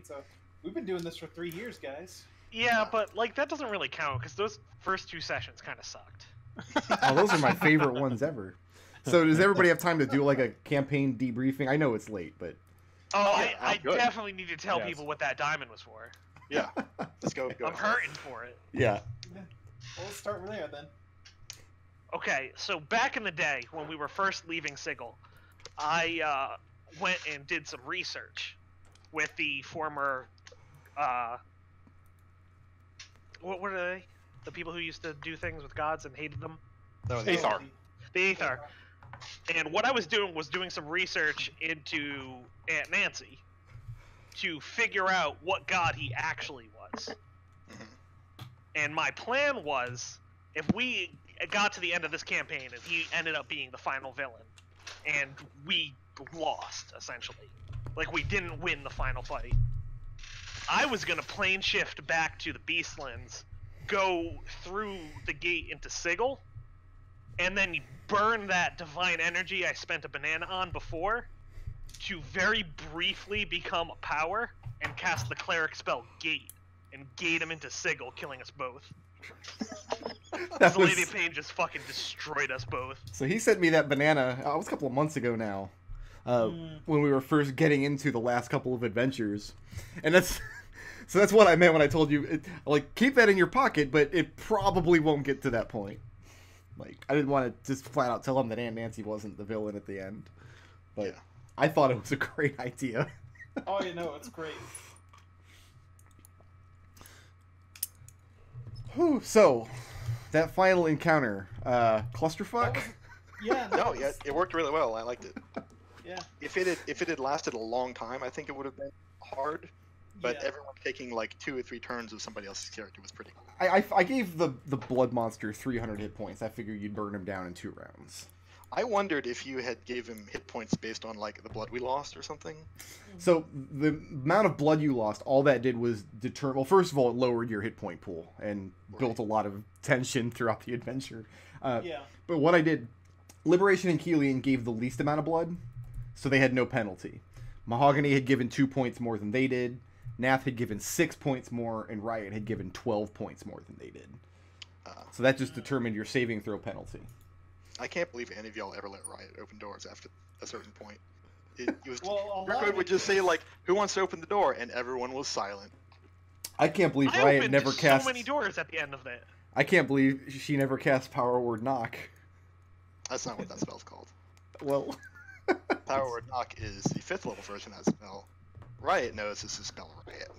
2014. So we've been doing this for 3 years, guys. Yeah, but like that doesn't really count because those first 2 sessions kind of sucked. Oh, those are my favorite ones ever. So does everybody have time to do like a campaign debriefing? I know it's late, but Oh, Yeah, I good. definitely need to tell people what that diamond was for. Yeah, let's go. I'm hurting for it. yeah. Well, let's start from there then. Okay, so back in the day when we were first leaving Sigil, I went and did some research with the former, what were they? The people who used to do things with gods and hated them? No, the Aethar. The Aethar. And what I was doing some research into Aunt Nancy to figure out what god he actually was. Mhm. And my plan was, if we got to the end of this campaign and he ended up being the final villain, and we lost, essentially, like we didn't win the final fight, I was gonna plane shift back to the Beastlands, go through the gate into Sigil, and then burn that divine energy I spent a banana on before to very briefly become a power and cast the cleric spell Gate and gate him into Sigil, killing us both. That The was, Lady of Pain just fucking destroyed us both. so he sent me that banana. It was a couple of months ago now, when we were first getting into the last couple of adventures, and that's so that's what I meant when I told you, like, keep that in your pocket, but it probably won't get to that point. Like, I didn't want to just flat out tell him that Aunt Nancy wasn't the villain at the end, but Yeah. I thought it was a great idea. Oh, you know, it's great. Whew, so, that final encounter, clusterfuck? Yeah. No, yeah, it worked really well. I liked it. Yeah. If it had lasted a long time, I think it would have been hard. But Yeah. everyone taking like 2 or 3 turns of somebody else's character was pretty cool. I gave the blood monster 300 hit points. I figured you'd burn him down in 2 rounds. I wondered if you had gave him hit points based on like the blood we lost or something. So the amount of blood you lost, all that did was determine. Well, first of all, it lowered your hit point pool and built a lot of tension throughout the adventure. Yeah. But what I did, Liberation and Kelian gave the least amount of blood, so they had no penalty. Mahogany had given 2 points more than they did. Nath had given 6 points more, and Riot had given 12 points more than they did. So that just determined your saving throw penalty. I can't believe any of y'all ever let Riot open doors after a certain point. It was Well, a lot Druid of would it just say was- like, "Who wants to open the door?" and everyone was silent. I can't believe I Riot opened never so cast. many doors at the end of that. I can't believe she never cast Power Word Knock. That's not what that spell's called. Well, Power Word Knock is the 5th level version of that spell. Riot knows this is spell Riot.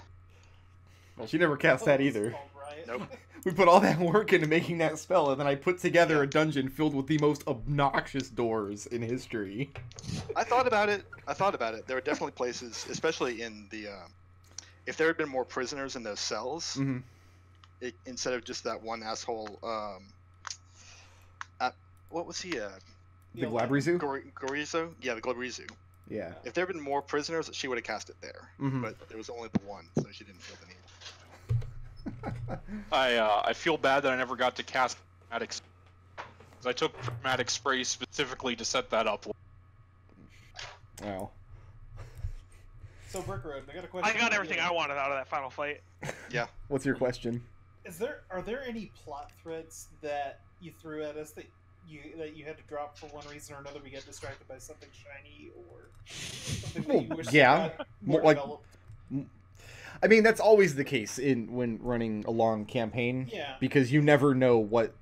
well, she never cast that either. Called Riot. Nope. We put all that work into making that spell, and then I put together a dungeon filled with the most obnoxious doors in history. I thought about it. There were definitely places, especially in the, if there had been more prisoners in those cells, Mhm. Instead of just that one asshole. What was he? The Yeah, Glabrizu? Gorizo? Yeah, the Glabrezu. Yeah. If there had been more prisoners, she would have cast it there. Mhm. But there was only the one, so she didn't feel the need. I feel bad that I never got to cast Chromatic Spray, 'cause I took Chromatic Spray specifically to set that up. Well. So, Brick Road, I got a question. I got for everything you. I wanted out of that final fight. Yeah. What's your question? Are there any plot threads that you threw at us that you had to drop for one reason or another? We get distracted by something shiny or something that you Well, wish yeah. got more Like- developed? I mean, that's always the case when running a long campaign. Yeah. Because you never know what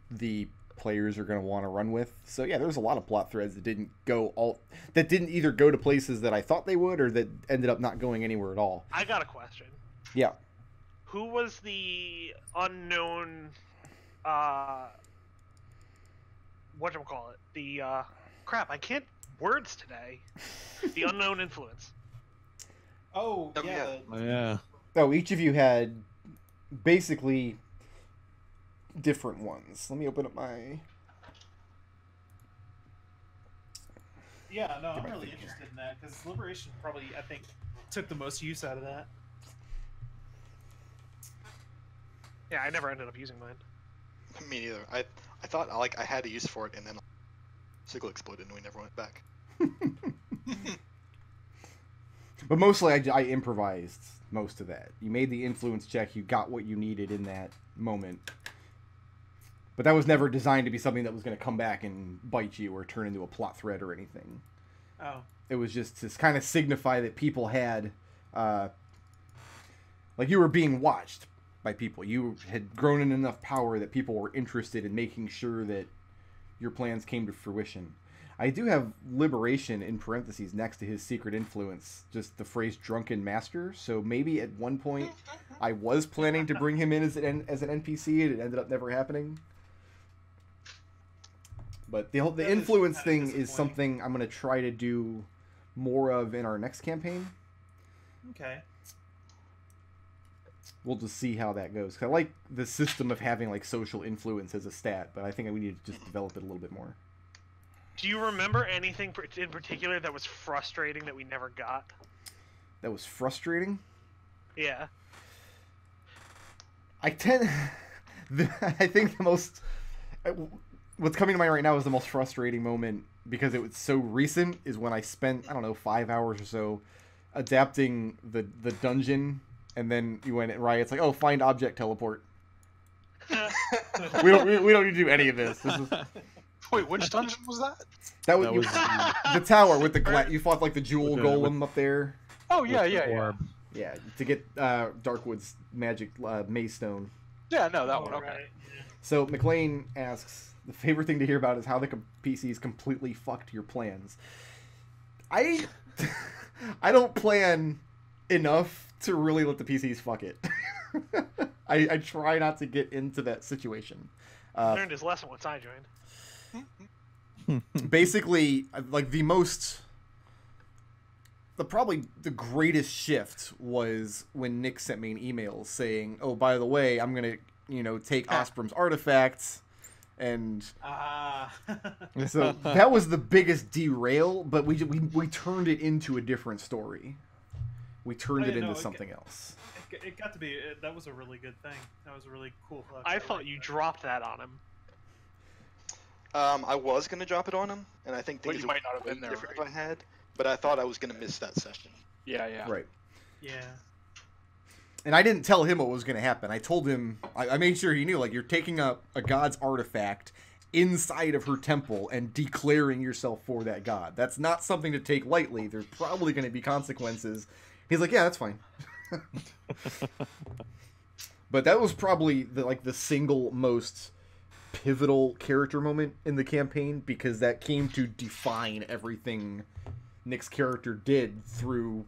the players are going to want to run with. So yeah, there's a lot of plot threads that didn't either go to places that I thought they would, or that ended up not going anywhere at all. I got a question. Yeah. Who was the unknown, whatchamacallit? The, crap, I can't words today. The unknown influence. Oh, Oh, yeah. yeah. Yeah. Oh, each of you had basically different ones. Let me open up my... Yeah, no, I'm my really thing here. interested in that because Liberation probably, I think, took the most use out of that. Yeah, I never ended up using mine. Me neither. I thought like I had a use for it, and then Sigil exploded, and we never went back. But mostly I improvised most of that. You made the influence check, you got what you needed in that moment. But that was never designed to be something that was going to come back and bite you or turn into a plot thread or anything. Oh. It was just to kind of signify that people had... like you were being watched by people. You had grown in enough power that people were interested in making sure that your plans came to fruition. I do have liberation in parentheses next to his secret influence, just the phrase drunken master. So maybe at one point I was planning to bring him in as an NPC and it ended up never happening. But the influence thing is something I'm going to try to do more of in our next campaign. Okay. We'll just see how that goes. 'Cause I like the system of having like social influence as a stat, but I think we need to just develop it a little bit more. Do you remember anything in particular that was frustrating that we never got? That was frustrating? Yeah. I think the most... What's coming to mind right now is the most frustrating moment, because it was so recent, is when I spent, I don't know, 5 hours or so adapting the dungeon, and then you went at Riot's like, oh, find object teleport. we don't need to do any of this. This is... Wait, which dungeon was that? That was the tower with the glass. You fought like the jewel golem up there. Oh yeah, yeah. Yeah, to get Darkwood's magic maze stone. Yeah, no, that one. Okay. Right. Yeah. So McLean asks, the favorite thing to hear about is how the PCs completely fucked your plans. I don't plan enough to really let the PCs fuck it. I try not to get into that situation. Learned his lesson once I joined. Basically, like probably the greatest shift was when Nich sent me an email saying, oh, by the way, I'm going to, take Osprum's artifacts. And so that was the biggest derail, but we turned it into a different story. We turned it into something else. It got to be, that was a really good thing. That was a really cool hook. I thought you dropped that on him. I was going to drop it on him, and I think things might not have been there different if I had, but I thought I was going to miss that session. Yeah. Right. Yeah. And I didn't tell him what was going to happen. I told him, I made sure he knew, like, you're taking up a god's artifact inside of her temple and declaring yourself for that god. That's not something to take lightly. There's probably going to be consequences. He's like, yeah, that's fine. But that was probably the single most pivotal character moment in the campaign, because that came to define everything Nick's character did through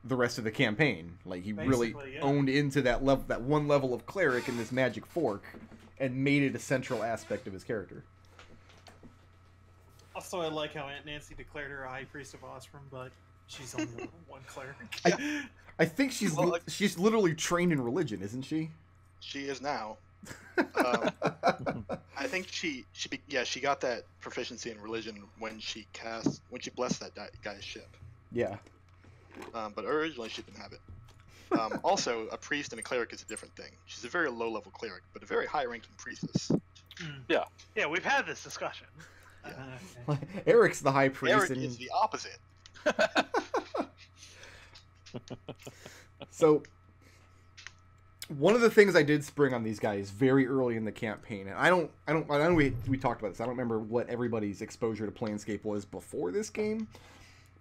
the rest of the campaign. Like, he really owned into that level, that one level of cleric in this magic fork, and made it a central aspect of his character. Also, I like how Aunt Nancy declared her a high priest of Osprey, but she's only one cleric. I think she's literally trained in religion, isn't she? She is now. I think she got that proficiency in religion when she blessed that guy's ship. Yeah. But originally she didn't have it. Also, a priest and a cleric is a different thing. She's a very low-level cleric, but a very high-ranking priestess. Yeah. Yeah, we've had this discussion. Okay. Eric's the high priest. Eric is the opposite. So, one of the things I did spring on these guys very early in the campaign, and I know we talked about this. I don't remember what everybody's exposure to Planescape was before this game,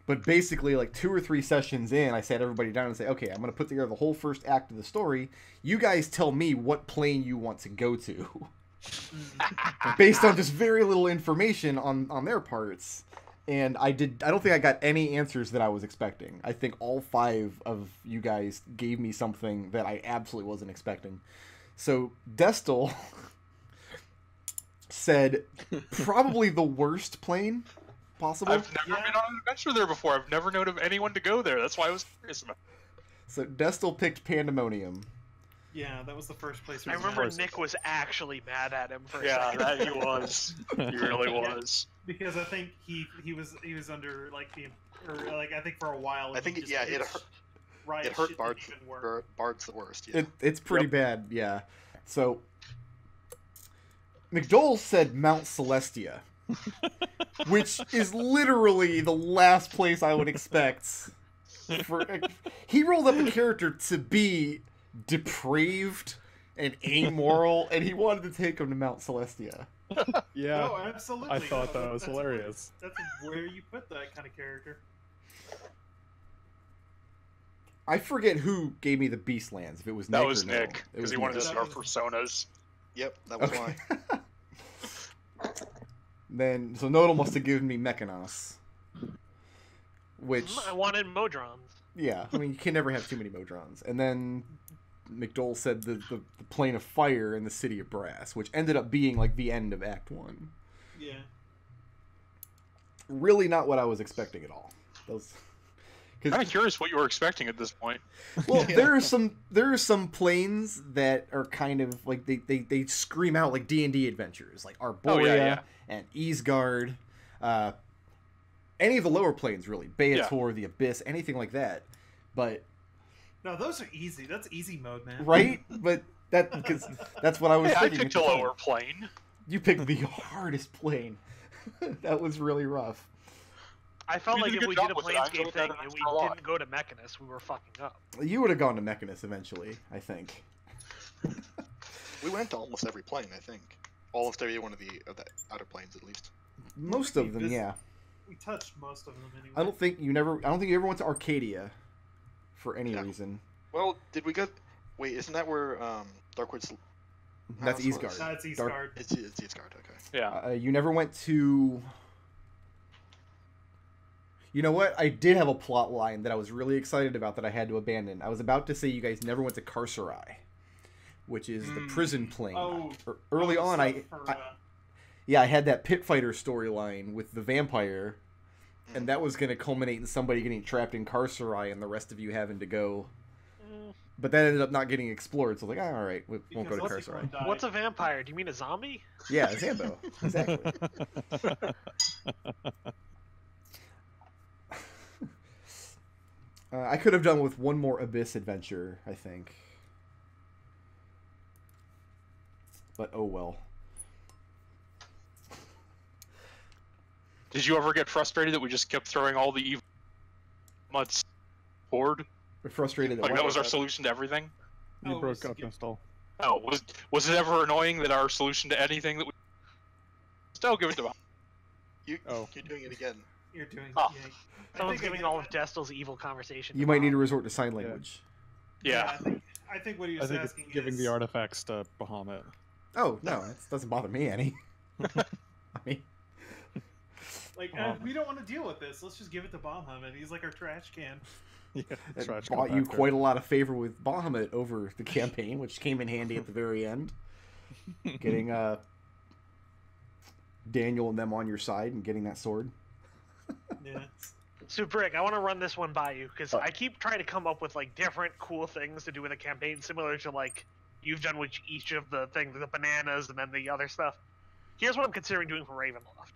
but basically, like 2 or 3 sessions in, I sat everybody down and say, okay, I'm going to put together the whole first act of the story. You guys tell me what plane you want to go to, based on just very little information on their parts. And I don't think I got any answers that I was expecting. I think all 5 of you guys gave me something that I absolutely wasn't expecting. So Destil said probably the worst plane possible. I've never been on an adventure there before. I've never known of anyone to go there. That's why I was curious about it. So Destil picked Pandemonium. Yeah, that was the first place. I remember Nick was actually mad at him for a Yeah, second. that he was. He really was. Because I think he was under I think for a while. I think it hurt. Riot it hurt Bard. Bard's the worst. Yeah. It's pretty bad. Yeah. So McDohl said Mount Celestia, which is literally the last place I would expect He rolled up a character to be depraved and amoral, and he wanted to take him to Mount Celestia. Yeah, No, absolutely. I thought that was that's hilarious. That's where you put that kind of character. I forget who gave me the Beastlands. If it was Nick That was or Nodal. Nick, It because was he wanted Nick. to see our personas. Yep, that was Okay. why. Then, so Nodal must have given me Mechanos. Which, I wanted Modrons. yeah, I mean, you can never have too many Modrons. And then McDohl said the Plane of Fire and the City of Brass, which ended up being like the end of Act 1. Yeah. Really not what I was expecting at all. Those, I'm kind of curious what you were expecting at this point. well, Yeah. there are some planes that are kind of like they scream out like D&D adventures, like Arborea yeah. and Easegard, any of the lower planes really, Beator, the Abyss, anything like that. But No, those are easy. That's easy mode, man. right, but because that's what I was Hey, I thinking. picked at a the time. lower plane. You picked the hardest plane. That was really rough. I felt You like did a if good we job did a with it. I Planescape enjoyed thing that and we a lot. didn't go to Mechanist, we were fucking up. You would have gone to Mechanist eventually, I think. We went to almost every plane, I think. All of every one of the outer planes, at least. Most of them, yeah. We touched most of them anyway. I don't think you ever went to Arcadia for any Yeah. reason. Well, did we go? Wait, isn't that where Darkwood's? That's house was? Eastgard. That's Eastgard. Dark- It's Eastgard. Okay. Yeah. You never went to. You know what? I did have a plot line that I was really excited about that I had to abandon. I was about to say you guys never went to Carcerai, which is the prison plane. Oh, Early oh, on, stuff for, I had that pit fighter storyline with the vampire, and that was going to culminate in somebody getting trapped in Carcerai and the rest of you having to go. But that ended up not getting explored, so I was like, all right, we won't go to because Carcerai. Lexicon died. What's a vampire? Do you mean a zombie? Yeah, Zambo. Exactly. I could have done with one more Abyss adventure, I think. But oh well. Did you ever get frustrated that we just kept throwing all the evil mutts forward? We're frustrated that Like that way. was our solution to everything? You Oh, broke we up, skipped- Destil. Oh, was it ever annoying that our solution to anything that we still give it to them? You're doing it again. You're doing. Oh. Yeah. Someone's I think giving all of Destil's evil conversation. You might need to resort to sign language. Yeah. I think what he I was think it's asking giving is the artifacts to Bahamut. Oh, no, that doesn't bother me any. I mean, like we don't want to deal with this. Let's just give it to Bahamut. He's like our trash can. Yeah, it trash bought you compactor. quite a lot of favor with Bahamut over the campaign, which came in handy at the very end. Getting Daniel and them on your side and getting that sword. Yeah. Super Rick, I want to run this one by you because I keep trying to come up with like different cool things to do with a campaign, similar to like you've done with each of the things, the bananas and then the other stuff. Here's what I'm considering doing for Ravenloft: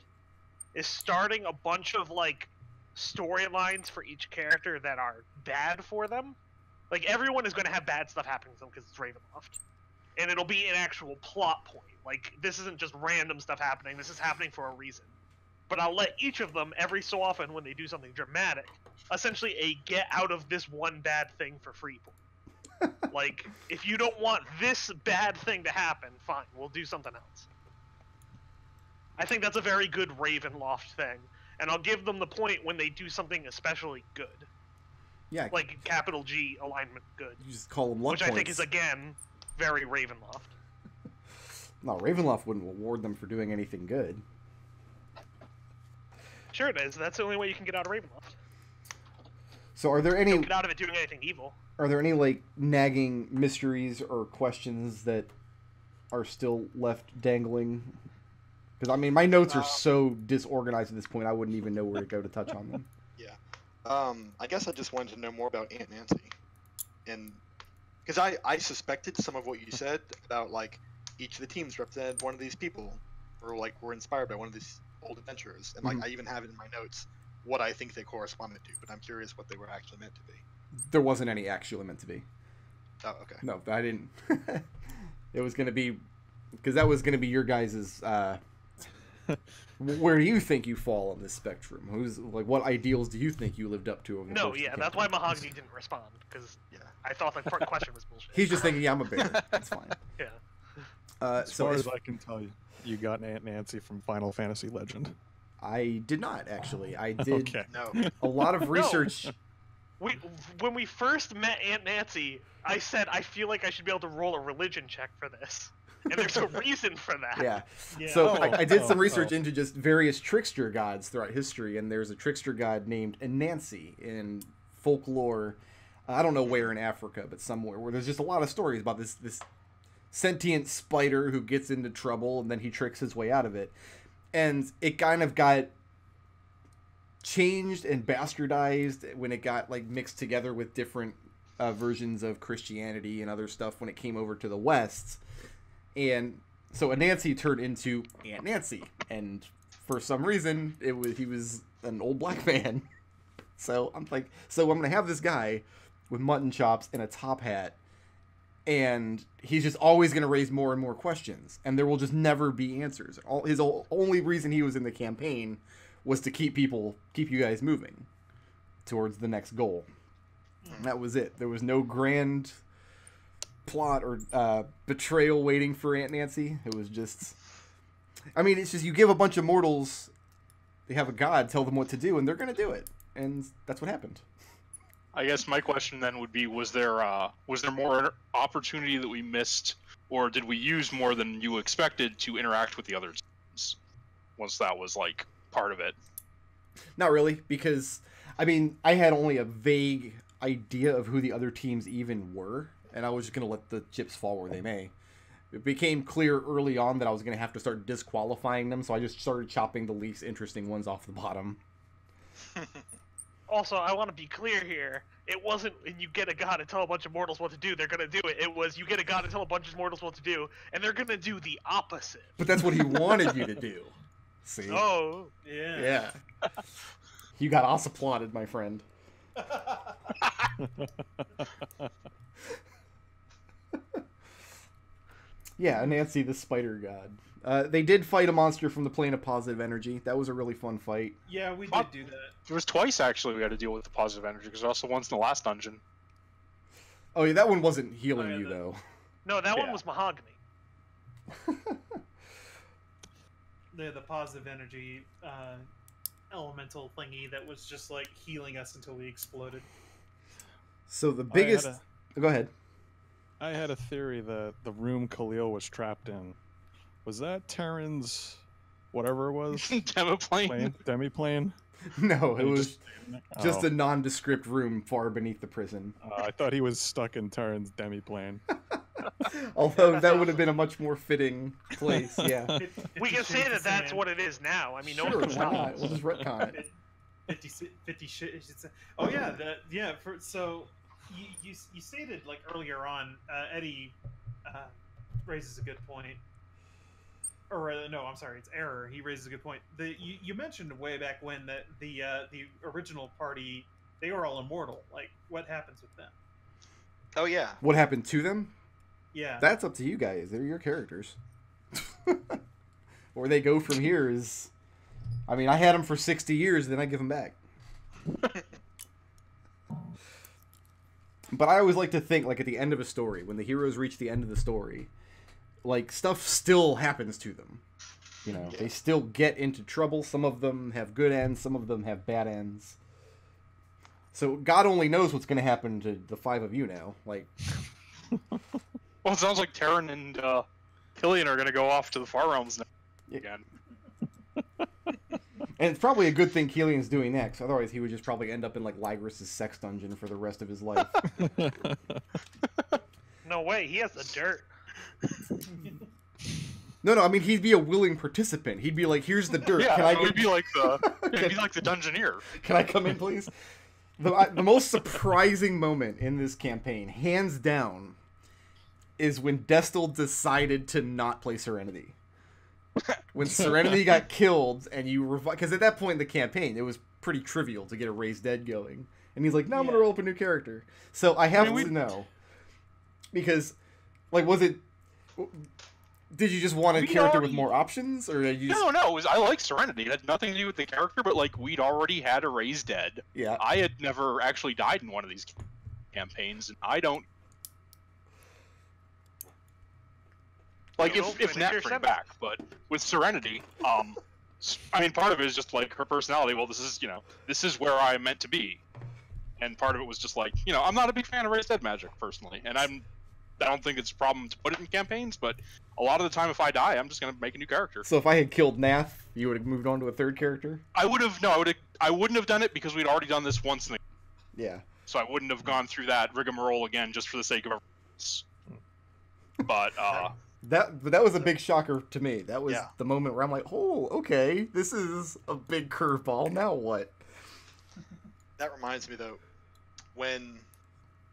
is starting a bunch of like storylines for each character that are bad for them. Like everyone is going to have bad stuff happening to them because it's Ravenloft, and it'll be an actual plot point. Like this isn't just random stuff happening. This is happening for a reason. But I'll let each of them, every so often when they do something dramatic, essentially a get out of this one bad thing for free point. Like, if you don't want this bad thing to happen, fine, we'll do something else. I think that's a very good Ravenloft thing, and I'll give them the point when they do something especially good. Yeah, Like capital G alignment good. you just call them luck Which points. I think is, again, very Ravenloft. No, Ravenloft wouldn't reward them for doing anything good. Sure it is, that's the only way you can get out of Ravenloft. So are there any Don't get out of it doing anything evil. like nagging mysteries or questions that are still left dangling? Because I mean, my notes are so disorganized at this point, I wouldn't even know where to go to touch on them. I guess I just wanted to know more about Aunt Nancy, and because I suspected some of what you said about like each of the teams represented one of these people, or like were inspired by one of these old adventurers, and like I even have it in my notes what I think they corresponded to, but I'm curious what they were actually meant to be. There wasn't any actually meant to be. Oh, okay. No, I didn't. It was going to be because that was going to be your guys's Where do you think you fall on this spectrum? Who's like, what ideals do you think you lived up to over the No, course of yeah, the that's why campaign? Mahogany didn't respond, because Yeah. I thought the question was bullshit. He's just thinking, yeah, I'm a bear. That's fine. Yeah. As So far as I can tell you, you got Aunt Nancy from Final Fantasy Legend. I did not actually. I did Okay. No. a lot of research. When we first met Aunt Nancy, I said I feel like I should be able to roll a religion check for this, and there's a reason for that. Yeah. Yeah. So Oh, I did some oh, research oh. into just various trickster gods throughout history, and there's a trickster god named Anansi in folklore. I don't know where in Africa, but somewhere where there's just a lot of stories about this sentient spider who gets into trouble and then he tricks his way out of it. And it kind of got changed and bastardized when it got like mixed together with different versions of Christianity and other stuff when it came over to the West. And so Anansi turned into Aunt Nancy, and for some reason he was an old black man. So I'm like, so I'm gonna have this guy with mutton chops and a top hat, and he's just always gonna raise more and more questions, and there will just never be answers. His only reason he was in the campaign was to keep you guys moving towards the next goal. And that was it. There was no grand plot or betrayal waiting for Aunt Nancy. It was just, I mean, it's just you give a bunch of mortals, they have a god, tell them what to do, and they're gonna do it, and that's what happened. I guess my question then would be: was there more opportunity that we missed, or did we use more than you expected to interact with the other teams? Once that was like part of it. Not really, because I mean, I had only a vague idea of who the other teams even were, and I was just gonna let the chips fall where they may. It became clear early on that I was gonna have to start disqualifying them, so I just started chopping the least interesting ones off the bottom. Also, I want to be clear here. It wasn't when you get a god and tell a bunch of mortals what to do, they're gonna do it. It was you get a god and tell a bunch of mortals what to do, and they're gonna do the opposite. But that's what he wanted you to do. See? Oh. Yeah. Yeah. You got ossapplauded, my friend. Yeah, Nancy the spider god. They did fight a monster from the plane of positive energy. That was a really fun fight. Yeah, we did do that. There was twice actually we had to deal with the positive energy because also once in the last dungeon. Oh yeah, that one wasn't healing yeah, you that- though. No, that one Yeah. was Mahogany. The positive energy elemental thingy that was just like healing us until we exploded. So the biggest. Go ahead. I had a theory that the room Khalil was trapped in was that Terran's whatever it was Demiplane. demiplane. No, it He was just Oh. a nondescript room far beneath the prison. I thought he was stuck in Terran's demiplane. Although that would have been a much more fitting place. Yeah. We can say that that's what it is now. I mean, no Sure, one can why stop not? us. We'll just retcon it. 50 shit. Oh yeah, so you stated like earlier on, Eddie raises a good point. Or no, I'm sorry, it's Error. He raises a good point. You mentioned way back when that the original party, they were all immortal. Like, what happens with them? Oh yeah. What happened to them? Yeah. That's up to you guys. They're your characters. Where they go from here is, I mean, I had them for 60 years, then I give them back. But I always like to think, like, at the end of a story, when the heroes reach the end of the story, like, stuff still happens to them. You know, Yeah. they still get into trouble. Some of them have good ends, some of them have bad ends. So God only knows what's going to happen to the 5 of you now. Like, Well, it sounds like Terran and Kelian are going to go off to the Far Realms now again. and it's probably a good thing Kelian's doing next. Otherwise, he would just probably end up in, like, Lygras's sex dungeon for the rest of his life. No way, he has the dirt. No, I mean, he'd be a willing participant. He'd be like, here's the dirt. Yeah, Can I it would get... be like the dungeoneer. Can I come in, please? The most surprising moment in this campaign, hands down, is when Destil decided to not play Serenity. When Serenity got killed, and you because at that point in the campaign, it was pretty trivial to get a raised dead going, and he's like, "No, I'm gonna roll up a new character." So I have to know, because, like, was it? Did you just want a We character with already- more options, or did you just... No, it was, I like Serenity. It had nothing to do with the character, but like we'd already had a Raise Dead. Yeah. I had never actually died in one of these campaigns, and I don't like You'll if finish Nath your bring sentence. back, but with Serenity, I mean, part of it is just like her personality. Well, this is where I'm meant to be, and part of it was just like, I'm not a big fan of Raise Dead magic personally, and I don't think it's a problem to put it in campaigns, but a lot of the time if I die, I'm just gonna make a new character. So if I had killed Nath, you would have moved on to a third character? I wouldn't have done it because we'd already done this once, Yeah. so I wouldn't have gone through that rigmarole again just for the sake of it. But That was a big shocker to me. That was Yeah. the moment where I'm like, oh, okay, this is a big curveball. Now what? That reminds me though, when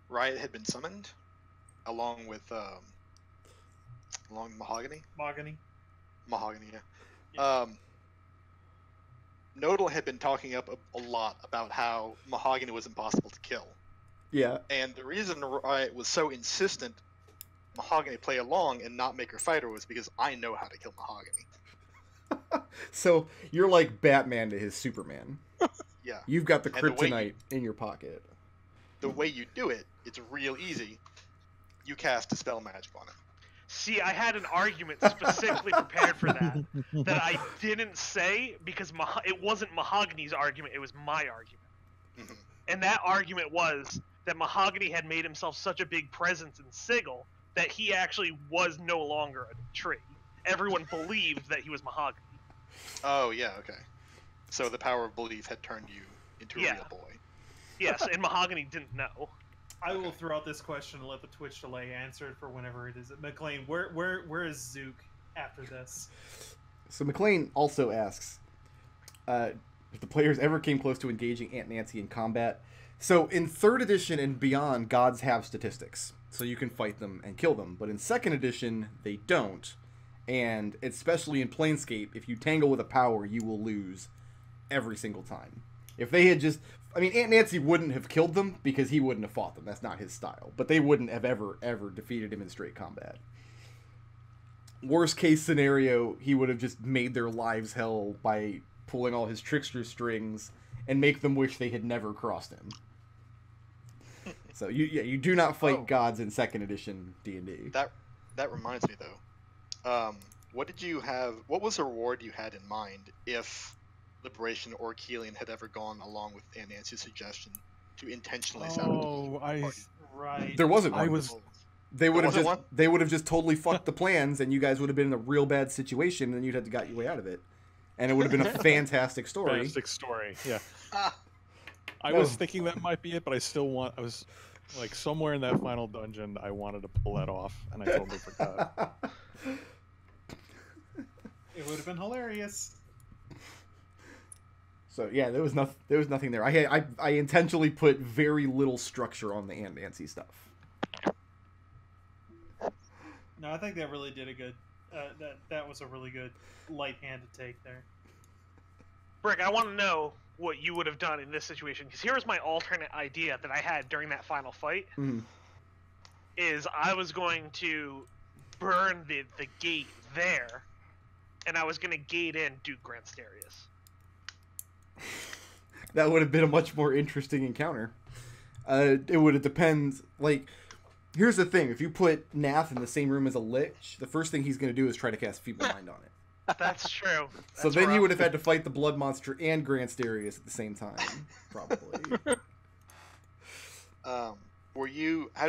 Riot had been summoned, along with Mahogany. Mahogany. Mahogany, yeah. Nodal had been talking up a lot about how Mahogany was impossible to kill, Yeah. and the reason Riot was so insistent Mahogany play along and not make her fight her was because I know how to kill Mahogany. So you're like Batman to his Superman. Yeah. You've got the And the way kryptonite in your pocket. The way you do it, it's real easy. You cast a spell magic on it. See, I had an argument specifically prepared for that I didn't say because it wasn't Mahogany's argument, it was my argument. Mhm. And that argument was that Mahogany had made himself such a big presence in Sigil that he actually was no longer a tree. Everyone believed that he was Mahogany. Oh, yeah, okay. So the power of belief had turned you into a Yeah. real boy. Yes, and Mahogany didn't know. I will throw out this question and let the Twitch delay answer it for whenever it is. McLean, where is Zook after this? So McLean also asks if the players ever came close to engaging Aunt Nancy in combat. So in 3rd edition and beyond, gods have statistics, so you can fight them and kill them. But in 2nd edition, they don't. And especially in Planescape, if you tangle with a power, you will lose every single time. If they had just... I mean, Aunt Nancy wouldn't have killed them because he wouldn't have fought them. That's not his style. But they wouldn't have ever defeated him in straight combat. Worst case scenario, he would have just made their lives hell by pulling all his trickster strings and make them wish they had never crossed him. So you do not fight gods in 2nd edition D&D. That reminds me though. What was the reward you had in mind if Liberation or Kelian had ever gone along with Aunt Nancy's suggestion to intentionally sabotage the party? Right. There wasn't I one. was They would have wasn't just one? they would have just totally fucked the plans, and you guys would have been in a real bad situation, and then you'd have to got your way out of it, and it would have been a fantastic story. fantastic story. Yeah, Ah, I No. was thinking that might be it, but I was like somewhere in that final dungeon. I wanted to pull that off, and I totally forgot. It would have been hilarious. So yeah, there was nothing there. I intentionally put very little structure on the Aunt Nancy stuff. No, I think that really did a good. That was a really good light hand to take there. Brick, I want to know what you would have done in this situation, because here was my alternate idea that I had during that final fight. Mhm. Is I was going to burn the gate there, and I was going to gate in Duke Granstarius. That would have been a much more interesting encounter. It would have depends. Like, here's the thing: if you put Nath in the same room as a Lich, the first thing he's going to do is try to cast Feeble Mind on it. That's true. So That's then rough. you would have had to fight the Blood Monster and Granstarius at the same time, probably. How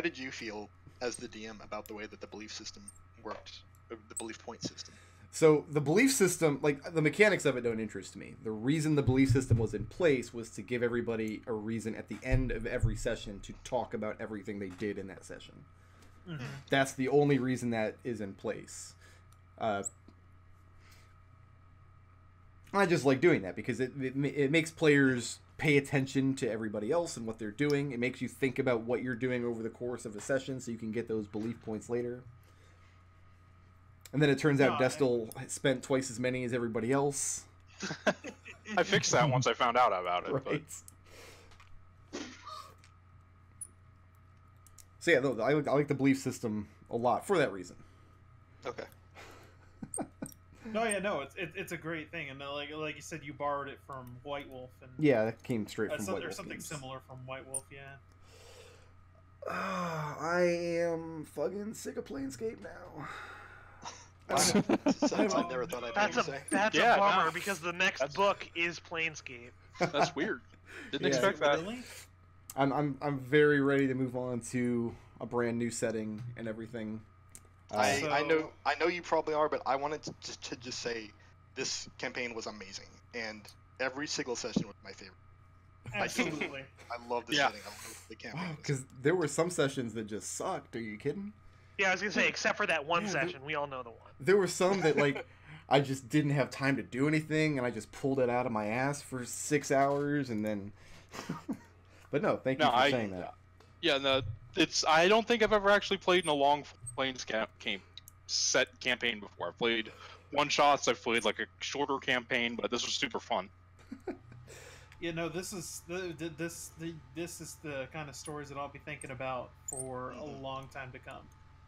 did you feel as the DM about the way that the belief system worked, the belief point system? So the belief system, like the mechanics of it, don't interest me. The reason the belief system was in place was to give everybody a reason at the end of every session to talk about everything they did in that session. Mm-hmm. That's the only reason that is in place. I just like doing that because it makes players pay attention to everybody else and what they're doing. It makes you think about what you're doing over the course of a session so you can get those belief points later. And then it turns out No, Destil spent twice as many as everybody else. I fixed that once I found out about it. Right. So yeah, though, I like the belief system a lot for that reason. Okay. No, yeah, no, it's a great thing, and like you said, you borrowed it from White Wolf, and Yeah, that came straight from some, White or Wolf something games. similar from White Wolf, yeah. I am fucking sick of Planescape now. Wow. Sentence I never thought I'd be able to say. That's Yeah, a bummer no. because the next That's- book is Planescape. That's weird. Didn't Yeah. expect that. Really? I'm very ready to move on to a brand new setting and everything. I know you probably are, but I wanted to just say this campaign was amazing, and every single session was my favorite. Absolutely. I love the Yeah. setting. I love the campaign. Wow, because there were some sessions that just sucked. Are you kidding? Yeah, I was gonna say, except for that one Yeah, session, we all know the one. There were some that like I just didn't have time to do anything, and I just pulled it out of my ass for 6 hours, and then. But no, thank you for saying that. Yeah, no, it's. I don't think I've ever actually played in a long Planescape set campaign before. I've played one shots. I've played like a shorter campaign, but this was super fun. Yeah, no, this is this is the kind of stories that I'll be thinking about for a long time to come,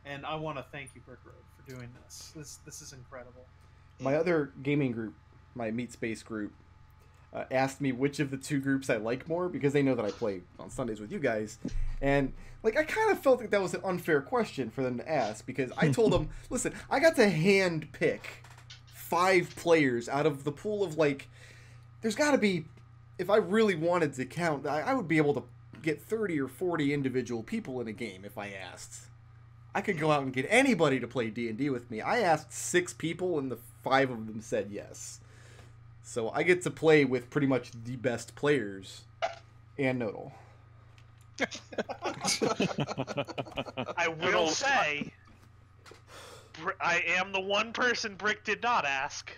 and I want to thank you, Brick Road, for doing this. This is incredible. My other gaming group, my Meat Space group, asked me which of the two groups I like more because they know that I play on Sundays with you guys, and like I kind of felt like that was an unfair question for them to ask because I told them, listen, I got to hand pick 5 players out of the pool of like, there's got to be. If I really wanted to count, I would be able to get 30 or 40 individual people in a game if I asked. I could go out and get anybody to play D&D with me. I asked 6 people, and the 5 of them said yes. So I get to play with pretty much the best players and Nodal. I will say, I am the one person Brick did not ask.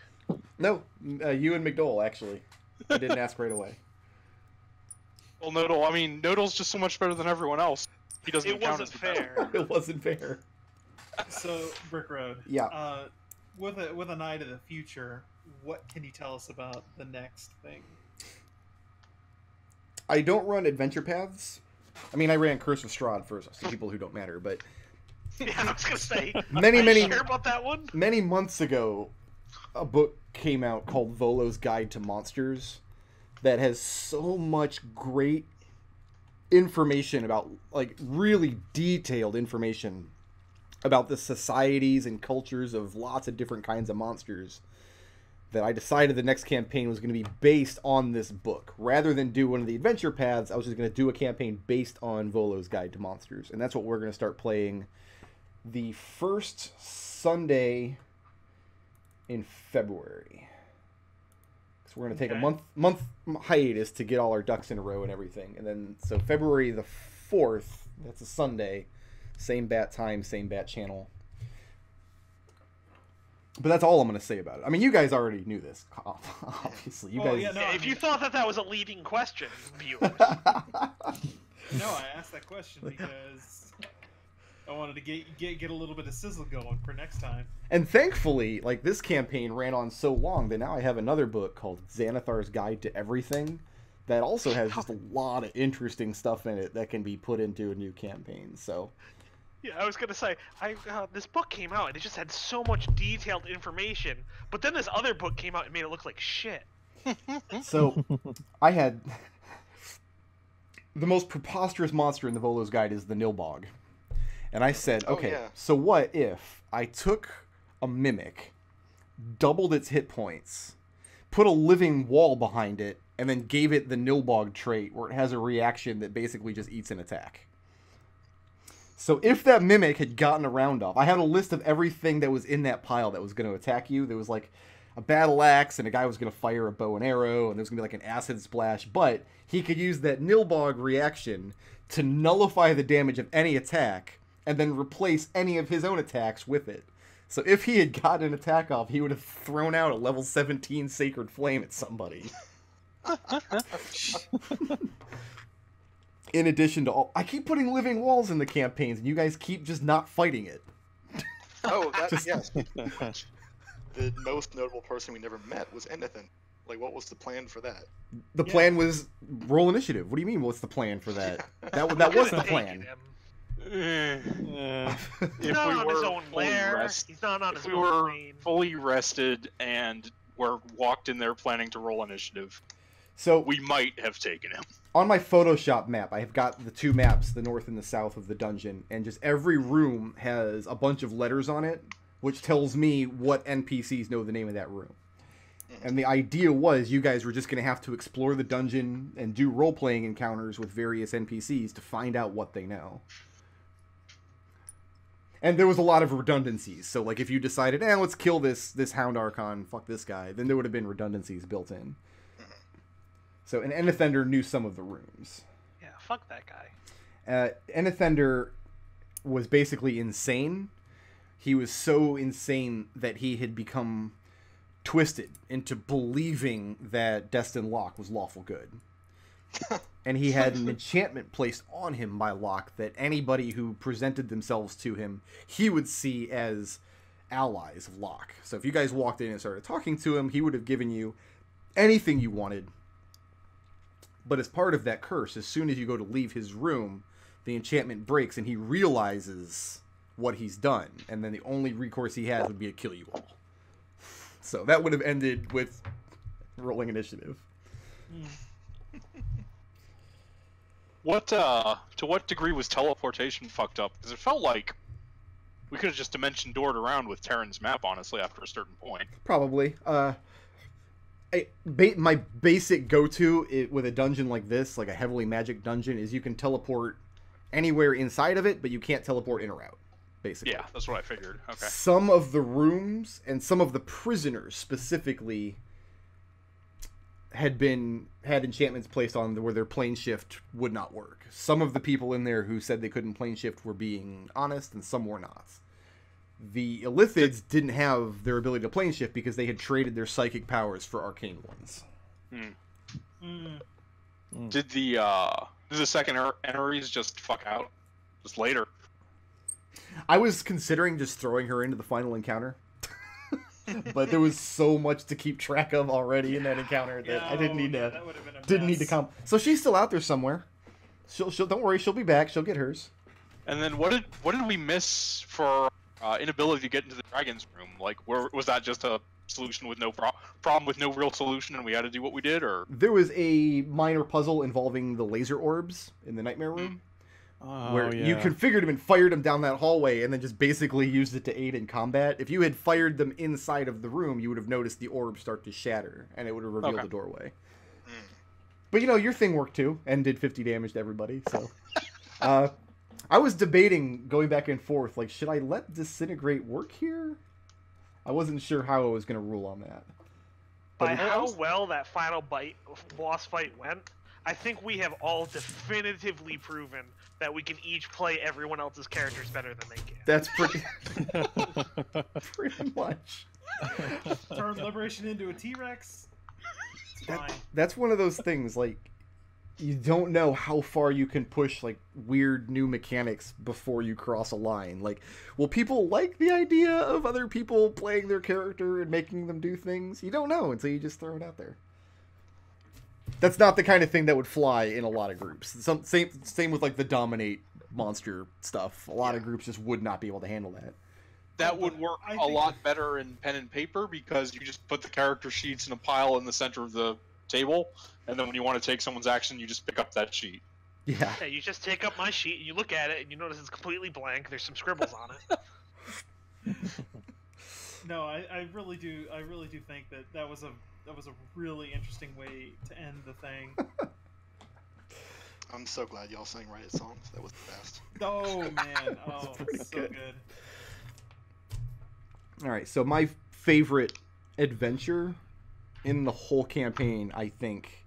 No, you and McDohl, actually. I didn't ask right away. Well, Nodal. I mean, Nodal's just so much better than everyone else. He doesn't. It even count wasn't as the best. fair. It wasn't fair. So, Brick Road. Yeah. With an eye to the future, what can you tell us about the next thing? I don't run adventure paths. I mean, I ran Curse of Strahd for some people who don't matter, but Yeah, I was gonna say. Many, are many- you sure about that one? many months ago, a book came out called Volo's Guide to Monsters that has so much great information about, like, really detailed information about the societies and cultures of lots of different kinds of monsters that I decided the next campaign was going to be based on this book. Rather than do one of the adventure paths, I was just going to do a campaign based on Volo's Guide to Monsters. And that's what we're going to start playing the first Sunday in February. So we're going to take Okay. a month hiatus to get all our ducks in a row and everything. And then, so February the 4th, that's a Sunday, same bat time, same bat channel. But that's all I'm going to say about it. I mean, you guys already knew this, obviously. You Oh, guys. yeah, no. Yeah, if you thought that was a leading question, viewers. No, I asked that question because I wanted to get a little bit of sizzle going for next time. And thankfully, like, this campaign ran on so long that now I have another book called Xanathar's Guide to Everything that also has just a lot of interesting stuff in it that can be put into a new campaign. So, Yeah, I was gonna say, this book came out and it just had so much detailed information, but then this other book came out and made it look like shit. so I had the most preposterous monster in the Volo's Guide is the Nilbog. And I said, Oh, okay, yeah. so what if I took a mimic, doubled its hit points, put a living wall behind it, and then gave it the Nilbog trait where it has a reaction that basically just eats an attack. So if that mimic had gotten a round off, I had a list of everything that was in that pile that was going to attack you. There was like a battle axe, and a guy was going to fire a bow and arrow, and there was going to be like an acid splash, but he could use that Nilbog reaction to nullify the damage of any attack, and then replace any of his own attacks with it. So if he had gotten an attack off, he would have thrown out a level 17 Sacred Flame at somebody. In addition to all... I keep putting living walls in the campaigns, and you guys keep just not fighting it. Oh, that, Just- yes. The most notable person we never met was Nathan. Like, what was the plan for that? The plan was roll initiative. What do you mean, what's the plan for that? That was the Could've taken plan. him. He's not on his own lair. He's not on his own plane. Fully rested and were walked in there planning to roll initiative, so we might have taken him. On my Photoshop map, I have got the two maps, the north and the south of the dungeon, and just every room has a bunch of letters on it, which tells me what NPCs know the name of that room. And the idea was you guys were just going to have to explore the dungeon and do role-playing encounters with various NPCs to find out what they know. And there was a lot of redundancies. So, like, if you decided, let's kill this Hound Archon, fuck this guy, then there would have been redundancies built in. So, and Enethender knew some of the rooms. Yeah, fuck that guy. Enethender was basically insane. He was so insane that he had become twisted into believing that Destin Locke was lawful good. And he had an enchantment placed on him by Locke that anybody who presented themselves to him, he would see as allies of Locke. So if you guys walked in and started talking to him, he would have given you anything you wanted. But as part of that curse, as soon as you go to leave his room, the enchantment breaks and he realizes what he's done. And then the only recourse he has would be to kill you all. So that would have ended with rolling initiative. To what degree was teleportation fucked up? Because it felt like we could have just dimension doored around with Terran's map, honestly, after a certain point. Probably. My basic go-to with a dungeon like this, like a heavily magic dungeon, is you can teleport anywhere inside of it, but you can't teleport in or out, basically. Yeah, that's what I figured. Okay. Some of the rooms and some of the prisoners specifically had enchantments placed on where their plane shift would not work. Some of the people in there who said they couldn't plane shift were being honest, and some were not. The Illithids didn't have their ability to plane shift because they had traded their psychic powers for arcane ones. Did the second Eneries just fuck out? Just later? I was considering just throwing her into the final encounter. But there was so much to keep track of already in that encounter that I didn't need to come. So she's still out there somewhere. She'll don't worry, she'll be back. She'll get hers. And then what did we miss for inability to get into the dragon's room? Like, was that just a solution with no problem with no real solution, and we had to do what we did, or there was a minor puzzle involving the laser orbs in the nightmare room? Where you configured them and fired them down that hallway and then just basically used it to aid in combat. If you had fired them inside of the room, you would have noticed the orbs start to shatter and it would have revealed the doorway. But your thing worked too and did 50 damage to everybody. So I was debating going back and forth, like, should I let Disintegrate work here? I wasn't sure how I was going to rule on that. By how well that final boss fight went, I think we have all definitively proven that we can each play everyone else's characters better than they can. That's pretty much. Turn Liberation into a T-Rex. It's fine. That's one of those things, like, you don't know how far you can push, like, weird new mechanics before you cross a line. Like, will people like the idea of other people playing their character and making them do things? You don't know until you just throw it out there. That's not the kind of thing that would fly in a lot of groups. Same with, like, the Dominate monster stuff. A lot of groups just would not be able to handle that. That would work a lot better in pen and paper because you just put the character sheets in a pile in the center of the table, and then when you want to take someone's action, you just pick up that sheet. Yeah, you just take up my sheet, and you look at it, and you notice it's completely blank. There's some scribbles on it. No, I really do think that was a really interesting way to end the thing. I'm so glad y'all sang Riot songs. That was the best. Oh man, it's so good. All right, so my favorite adventure in the whole campaign, I think,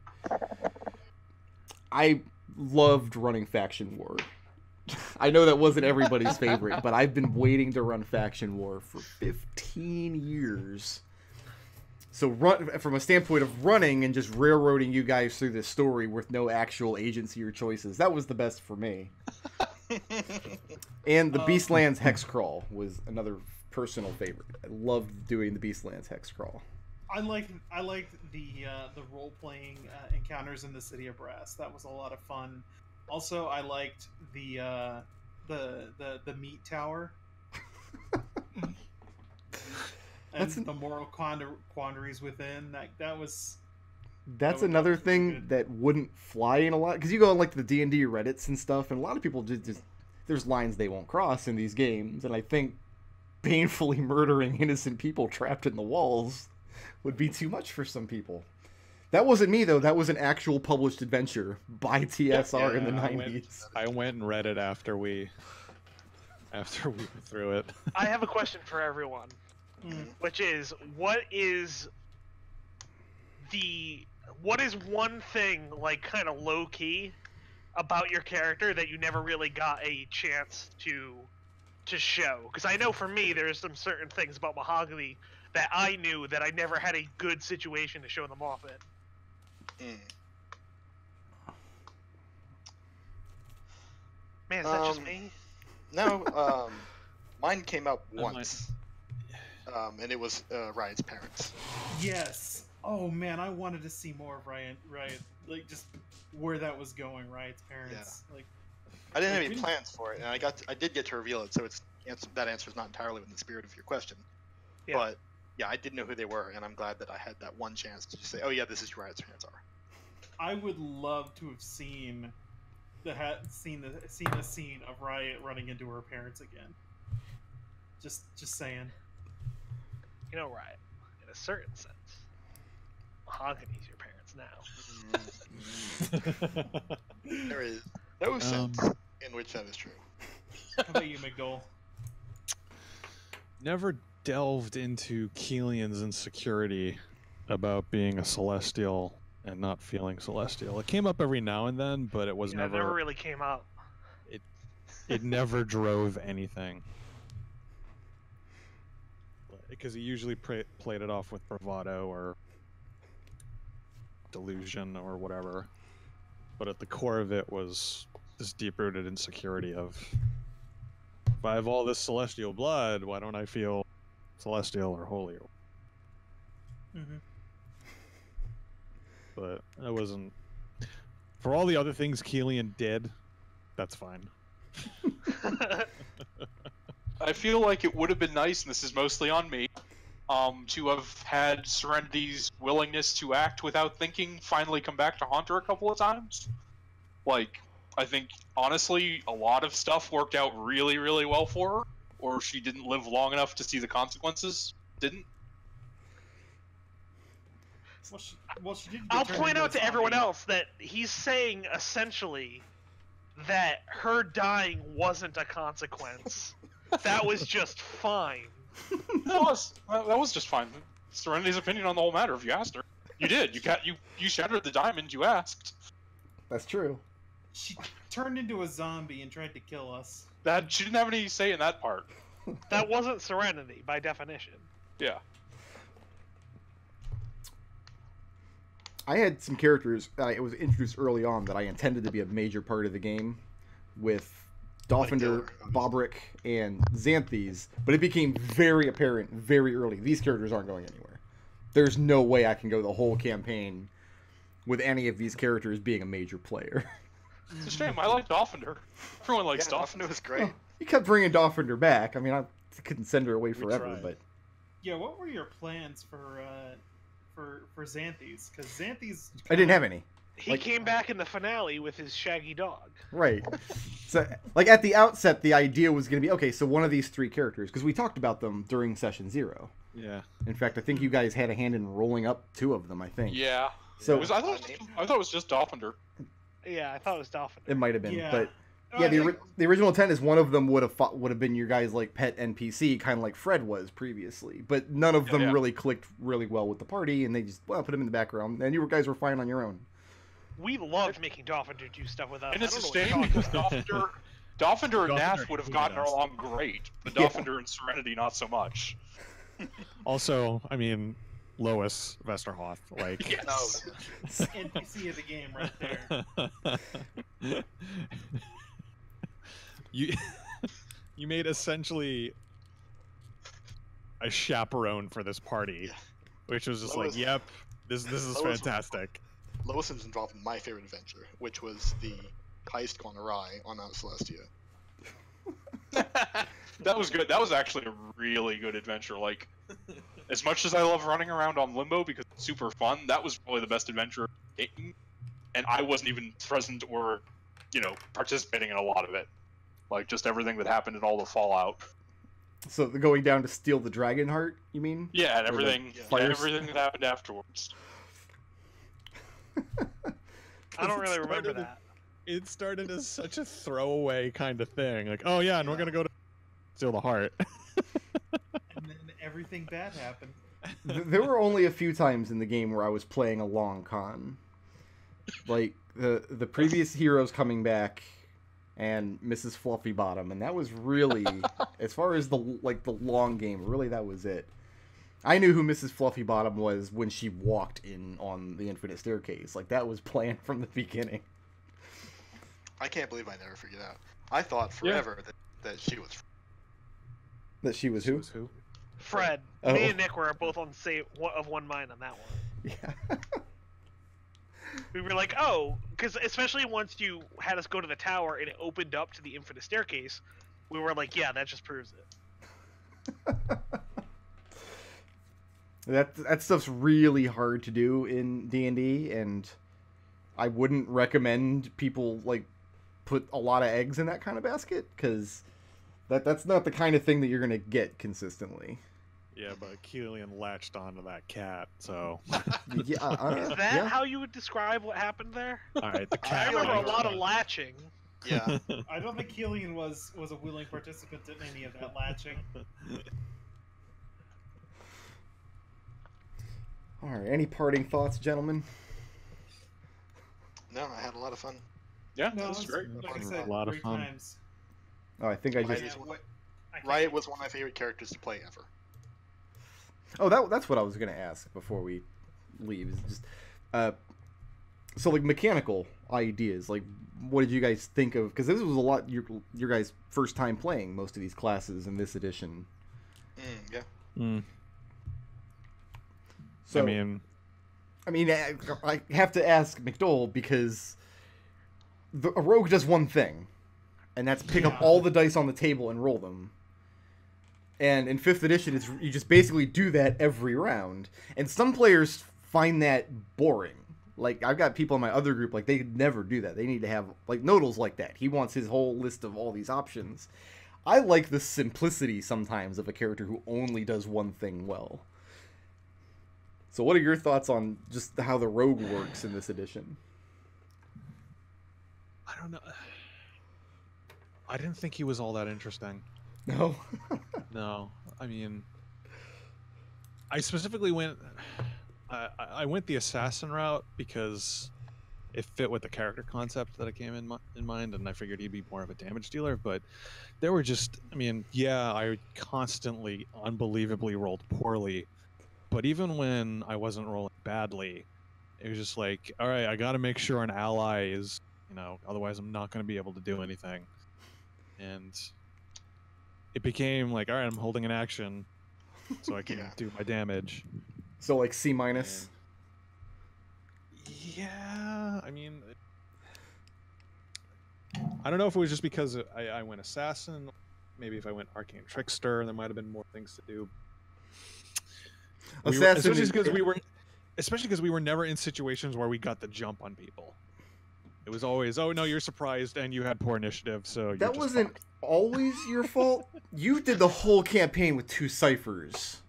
I loved running Faction War. I know that wasn't everybody's favorite, but I've been waiting to run Faction War for 15 years. So from a standpoint of running and just railroading you guys through this story with no actual agency or choices, that was the best for me. And the Beastlands Hex Crawl was another personal favorite. I loved doing the Beastlands Hex Crawl. I liked the role playing encounters in the City of Brass. That was a lot of fun. Also, I liked the the meat tower. That's And the moral quandaries within. That was. That's That another was really thing good. that wouldn't fly in a lot, because you go on like the D&D Reddits and stuff, and a lot of people just there's lines they won't cross in these games, and I think painfully murdering innocent people trapped in the walls would be too much for some people. That wasn't me though. That was an actual published adventure by TSR in the Yeah, 90s. I went and read it after we went through it. I have a question for everyone, which is, what is one thing, like, kind of low key about your character that you never really got a chance to show? Because I know for me, there's some certain things about Mahogany that I knew that I never had a good situation to show them off in. Man, is that just me? No, mine came out once, and it was Riot's parents. Yes. Oh man, I wanted to see more of Riot, like just where that was going. Riot's parents, like. I didn't have Like, any plans for it, and I did get to reveal it, so that answer is not entirely within the spirit of your question. Yeah. But yeah, I didn't know who they were, and I'm glad that I had that one chance to just say, "Oh yeah, this is who Riot's parents are." I would love to have seen the scene of Riot running into her parents again. Just saying. You know, Riot, in a certain sense, Mahogany's your parents now. There is no sense in which that is true. How about you, McDohl? Never delved into Kelian's insecurity about being a Celestial and not feeling Celestial. It came up every now and then, but it was Yeah, it never really came up. It never drove anything. Because he usually played it off with bravado or delusion or whatever. But at the core of it was this deep-rooted insecurity of, if I have all this Celestial blood, why don't I feel Celestial or holy? Mm-hmm. But I wasn't... For all the other things Kelian did, that's fine. I feel like it would have been nice, and this is mostly on me, to have had Serenity's willingness to act without thinking finally come back to haunt her a couple of times. Like, I think, honestly, a lot of stuff worked out really, really well for her, or she didn't live long enough to see the consequences. Didn't. Well, she did. I'll point out to everyone else that he's saying, essentially, that her dying wasn't a consequence. That was just fine. That was just fine. Serenity's opinion on the whole matter, if you asked her. You did. You shattered the diamond you asked. That's true. She turned into a zombie and tried to kill us. She didn't have any say in that part. That wasn't Serenity, by definition. Yeah. I had some characters it was introduced early on that I intended to be a major part of the game, with Dolphinder, Bobrick, and Xanthes, but it became very apparent very early, these characters aren't going anywhere. There's no way I can go the whole campaign with any of these characters being a major player. It's a shame. I like Dolphinder. Everyone likes Yeah, Dolphinder. Dolphinder was great. You kept bringing Dolphinder back. I mean, I couldn't send her away forever, tried. but Yeah, what were your plans for Xanthes? Because Xanthes, I didn't have any. He came back in the finale with his shaggy dog. Right. So, like, at the outset, the idea was going to be, okay, so one of these three characters, because we talked about them during Session 0. Yeah. In fact, I think you guys had a hand in rolling up two of them, I think. Yeah. So I thought it was just Dolphinder. Yeah, I thought it was Dolphin. it might have been, Yeah. but yeah, the original intent is one of them would have been your guys' like pet NPC, kind of like Fred was previously, but none of them really clicked really well with the party, and they just put him in the background, and you guys were fine on your own. We loved making Dolphinder do stuff with us. And it's a I don't know shame what you're talking because Dolphinder and Nath Dolphinder would have hated gotten us. along great, but Yeah. Dolphinder and Serenity not so much. Also, I mean, Lois Vesterhoff, like... Yes. NPC of the game right there. You made essentially a chaperone for this party, which was just Lois- like, yep, this is Lois- fantastic. Lois was involved in my favorite adventure, which was the heist gone awry on Mount Celestia. That was good. That was actually a really good adventure. Like, as much as I love running around on Limbo because it's super fun, that was probably the best adventure game. And I wasn't even present or, participating in a lot of it. Like, just everything that happened in all the fallout. So going down to steal the dragon heart, you mean? Yeah, and Or the everything, fire everything that happened afterwards. I don't really remember that. It started as such a throwaway kind of thing. Like, oh yeah, and we're gonna go to steal the heart. And then everything bad happened. There were only a few times in the game where I was playing a long con. Like, the previous heroes coming back and Mrs. Fluffy Bottom, and that was really, as far as the long game, really that was it. I knew who Mrs. Fluffy Bottom was when she walked in on the Infinite Staircase. Like, that was planned from the beginning. I can't believe I never figured out. I thought forever that she was. That she was who? Fred. Oh. Me and Nick were both on of one mind on that one. Yeah. We were like, oh, because especially once you had us go to the tower and it opened up to the Infinite Staircase, we were like, yeah, that just proves it. That stuff's really hard to do in D&D, and I wouldn't recommend people put a lot of eggs in that kind of basket, because that's not the kind of thing that you're gonna get consistently. Yeah, but Kelian latched onto that cat, so. Yeah, Is that how you would describe what happened there? All right, the I cat. remember a lot of latching. Yeah. I don't think Kelian was a willing participant in any of that latching. All right, any parting thoughts, gentlemen? No, I had a lot of fun. Yeah, No, that's it's great. like I A said, lot of great fun. times. Oh, I think I just... Riot was one of my favorite characters to play ever. Oh, that's what I was gonna ask before we leave. Is just, so mechanical ideas. Like, what did you guys think of? Because this was a lot your guys' first time playing most of these classes in this edition. Yeah. Mm. So I mean, I have to ask McDohl because a rogue does one thing, and that's pick up all the dice on the table and roll them. And in 5th edition, you just basically do that every round. And some players find that boring. Like, I've got people in my other group, they never do that. They need to have, Nodal's like that. He wants his whole list of all these options. I like the simplicity sometimes of a character who only does one thing well. So what are your thoughts on just how the rogue works in this edition? I don't know. I didn't think he was all that interesting. No? No, I mean, I specifically went. I went the assassin route because it fit with the character concept that I came in mind, and I figured he'd be more of a damage dealer. But there were just, I constantly, unbelievably rolled poorly. But even when I wasn't rolling badly, it was just like, all right, I got to make sure an ally is, otherwise I'm not going to be able to do anything. And it became like, all right, I'm holding an action so I can do my damage. So C-. Yeah, I don't know if it was just because I went assassin. Maybe if I went arcane trickster, there might have been more things to do. Especially because we were never in situations where we got the jump on people. It was always, oh no, you're surprised and you had poor initiative, so that wasn't always your fault. You did the whole campaign with 2 ciphers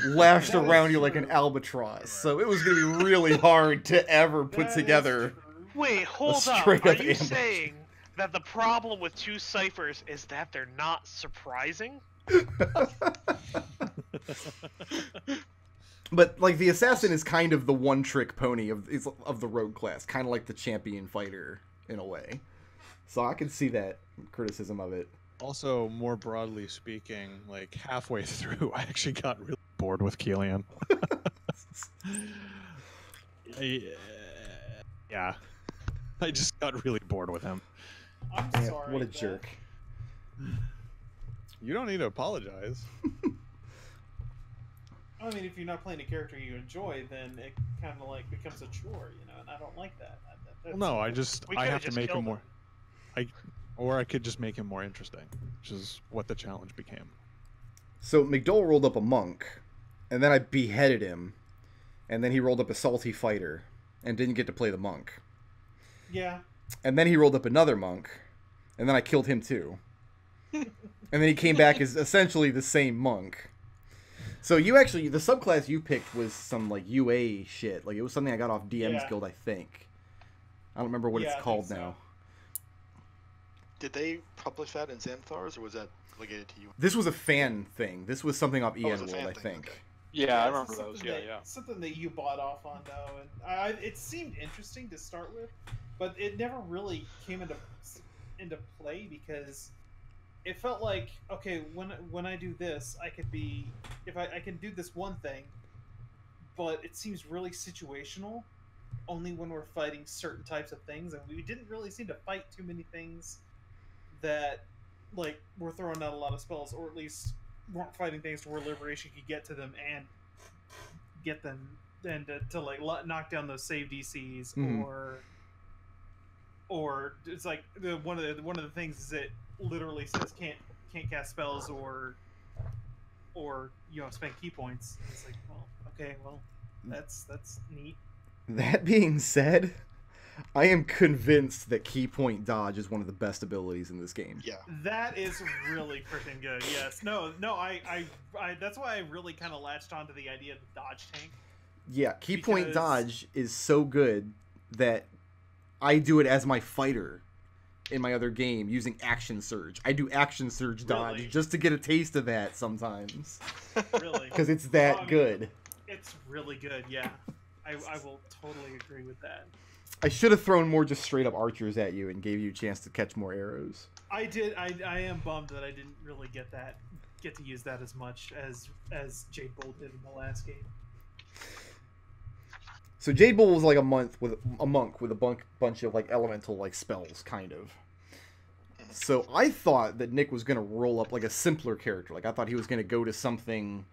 lashed around you like an albatross, so it was going to be really hard to ever put together. Wait, hold up. Are you saying that the problem with 2 ciphers is that they're not surprising? But the assassin is kind of the one-trick pony of the rogue class, kind of like the champion fighter in a way. So I can see that criticism of it. Also, more broadly speaking, halfway through, I actually got really bored with Kelian. Yeah, I just got really bored with him. I'm sorry. What a jerk. You don't need to apologize. If you're not playing a character you enjoy, then it kind of becomes a chore, and I don't like that. Well, no, I have to make him more. Or I could just make him more interesting, which is what the challenge became. So McDohl rolled up a monk, and then I beheaded him, and then he rolled up a salty fighter, and didn't get to play the monk. Yeah. And then he rolled up another monk, and then I killed him too. And then he came back as essentially the same monk. So you actually, the subclass you picked was some like UA shit. Like it was something I got off DM's Guild, I think. I don't remember what it's called now. Did they publish that in Xanathar's, or was that relegated to you? This was a fan thing. This was something off EN World, I think. Okay. Yeah, I remember those. Yeah. Something that you bought off on though, and it seemed interesting to start with, but it never really came into play because it felt like, okay, when I do this, I could be, if I can do this one thing, but it seems really situational, only when we're fighting certain types of things, and we didn't really seem to fight too many things that, like, were throwing out a lot of spells, or at least weren't fighting things to where Liberation could get to them and get them and to like knock down those save DCs, or it's like one of the things is it literally says can't cast spells or spend key points. And it's like, well, okay, well, that's neat. That being said, I am convinced that key point dodge is one of the best abilities in this game. Yeah, that is really freaking good. Yes, no, I that's why I really kind of latched onto the idea of the dodge tank. Yeah, key point dodge is so good that I do it as my fighter in my other game using action surge. I do action surge dodge just to get a taste of that sometimes. Really? Because it's that good. It's really good. Yeah, I will totally agree with that. I should have thrown more just straight up archers at you and gave you a chance to catch more arrows. I did. I am bummed that I didn't really get to use that as much as Jade Bowl did in the last game. So Jade Bowl was like a monk with a bunch of like elemental like spells, kind of. So I thought that Nich was gonna roll up like a simpler character. Like I thought he was gonna go to something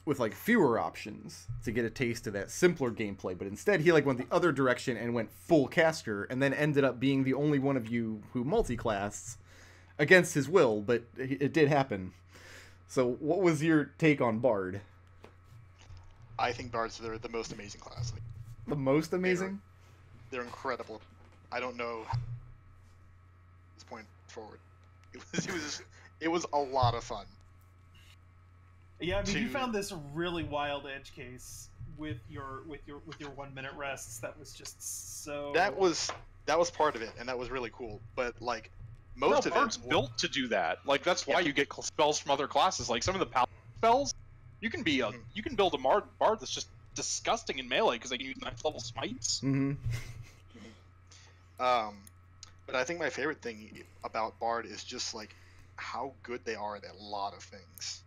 with like fewer options to get a taste of that simpler gameplay, but instead he like went the other direction and went full caster, and then ended up being the only one of you who multi-classed against his will, but it did happen. So what was your take on Bard? I think Bards are the most amazing class. Like, the most amazing? They're incredible. I don't know this point forward. It was a lot of fun. Yeah, I mean, you found this really wild edge case with your 1 minute rests. That was just so. That was part of it, and that was really cool. But like most of Bard's built to do that. Like that's why you get spells from other classes. Like some of the paladin spells, you can build a bard that's just disgusting in melee because they can use 9th level smites. Mm-hmm. But I think my favorite thing about Bard is just like how good they are at a lot of things.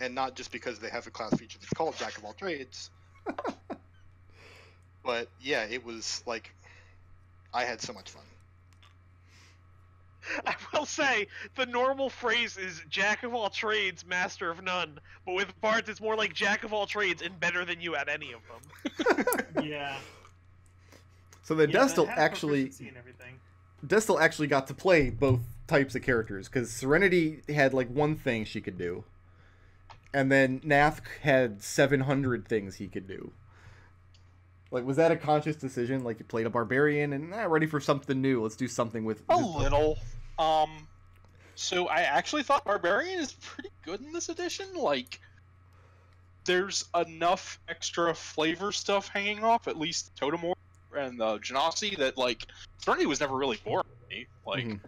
And not just because they have a class feature that's called Jack of all trades. But yeah, it was like I had so much fun. I will say the normal phrase is Jack of all trades, master of none. But with Bards, it's more like Jack of all trades and better than you at any of them. Yeah. So the Destil actually got to play both types of characters because Serenity had like one thing she could do. And then Nath had 700 things he could do. Like, was that a conscious decision? Like, you played a barbarian and ready for something new. Let's do something with a little. So I actually thought barbarian is pretty good in this edition. Like, there's enough extra flavor stuff hanging off, at least Totem War and Genasi, that like Serenity was never really boring to me. Like,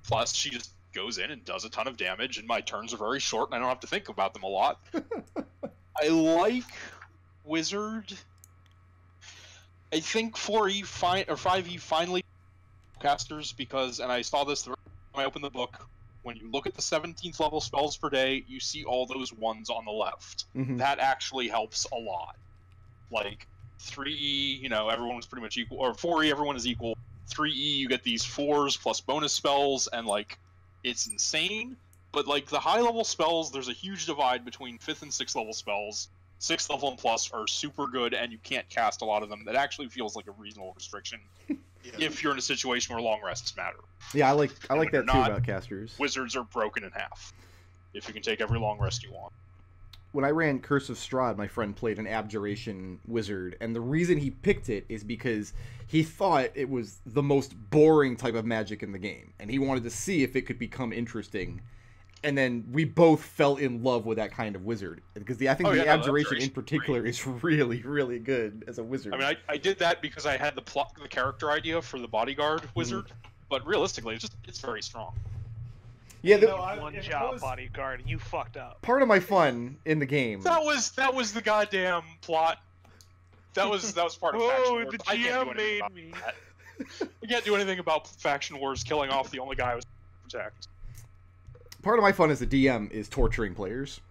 plus she just goes in and does a ton of damage, and my turns are very short, and I don't have to think about them a lot. I like Wizard. I think 4E 5E finally casters because, and I saw this when I opened the book, when you look at the 17th level spells per day, you see all those ones on the left. That actually helps a lot. Like 3E, everyone's pretty much equal, or 4E, everyone is equal. 3E, you get these 4s plus bonus spells, and like it's insane, but like the high level spells, there's a huge divide between 5th and 6th level spells. 6th level and plus are super good, and you can't cast a lot of them. That actually feels like a reasonable restriction. if you're in a situation where long rests matter. Yeah, I like that too not, about casters. Wizards are broken in half. If you can take every long rest you want. When I ran Curse of Strahd, my friend played an Abjuration Wizard, and the reason he picked it is because he thought it was the most boring type of magic in the game, and he wanted to see if it could become interesting. And then we both fell in love with that kind of wizard, because I think the Abjuration in particular is really, really good as a wizard. I mean, I did that because I had the character idea for the bodyguard wizard, but realistically, it's very strong. Yeah, one job bodyguard, and you fucked up. Part of my fun in the game. That was the goddamn plot. That was part of Faction Wars. The GM made me. I can't do anything about Faction Wars killing off the only guy I was protect. Part of my fun as a DM is torturing players.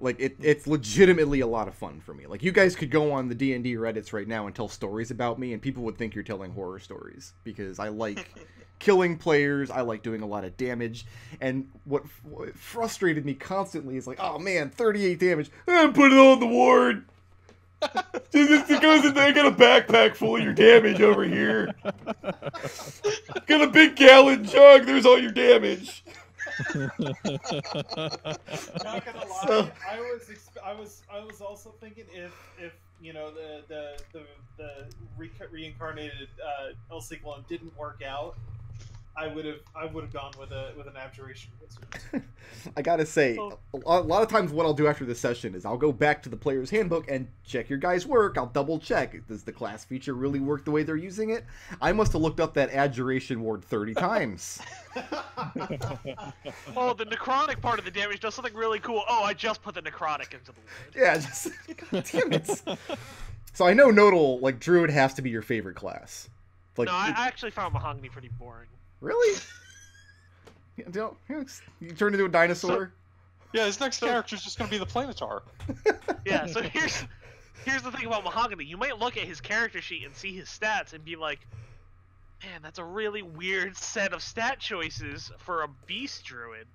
Like, it's legitimately a lot of fun for me. Like, you guys could go on the D&D Reddits right now and tell stories about me, and people would think you're telling horror stories, because I like killing players, I like doing a lot of damage, and what frustrated me constantly is like, oh man, 38 damage, put it on the ward! Just because I got a backpack full of your damage over here. Got a big gallon jug, there's all your damage. Not gonna lie, I was also thinking if you know the reincarnated Elsie Glum didn't work out, I would have gone with an Abjuration Wizard. I gotta say, a lot of times what I'll do after this session is I'll go back to the player's handbook and check your guys' work. I'll double check. Does the class feature really work the way they're using it? I must have looked up that Abjuration ward 30 times. Oh, the necrotic part of the damage does something really cool. Oh, I just put the necrotic into the ward. Yeah, just God damn it. So I know Nodal, like, Druid has to be your favorite class. Like, no, I actually found Mahogany pretty boring. Really? You turn into a dinosaur? Yeah, his next character is just going to be the Planetar. Yeah, so here's the thing about Mahogany. You might look at his character sheet and see his stats and be like, man, that's a really weird set of stat choices for a beast druid.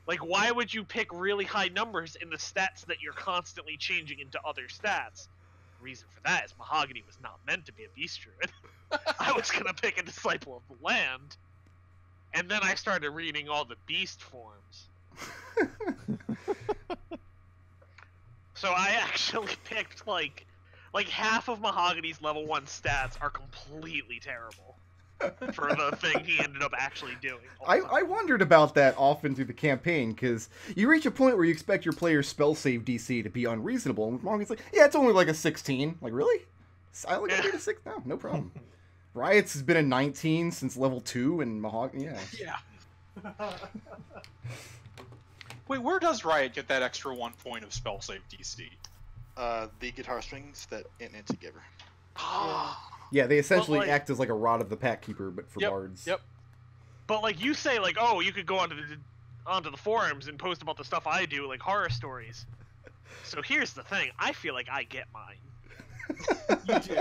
Like, why would you pick really high numbers in the stats that you're constantly changing into other stats? The reason for that is Mahogany was not meant to be a beast druid. I was going to pick a Disciple of the Land. And then I started reading all the beast forms. So I actually picked like half of Mahogany's level 1 stats are completely terrible for the thing he ended up actually doing. I wondered about that often through the campaign, because you reach a point where you expect your player's spell save DC to be unreasonable, and Mahogany's like, yeah, it's only like a 16. Like, really? I only got a 6? No problem. Riot's has been a 19 since level 2, and Mahogany, yeah. Wait, where does Riot get that extra 1 point of spell save DC? The guitar strings that Aunt Nancy gave her. Yeah, they essentially act as like a Rod of the Pack Keeper, but for bards. Yep. But like you say, like, oh, you could go onto the forums and post about the stuff I do, like horror stories. So here's the thing: I feel like I get mine. You do.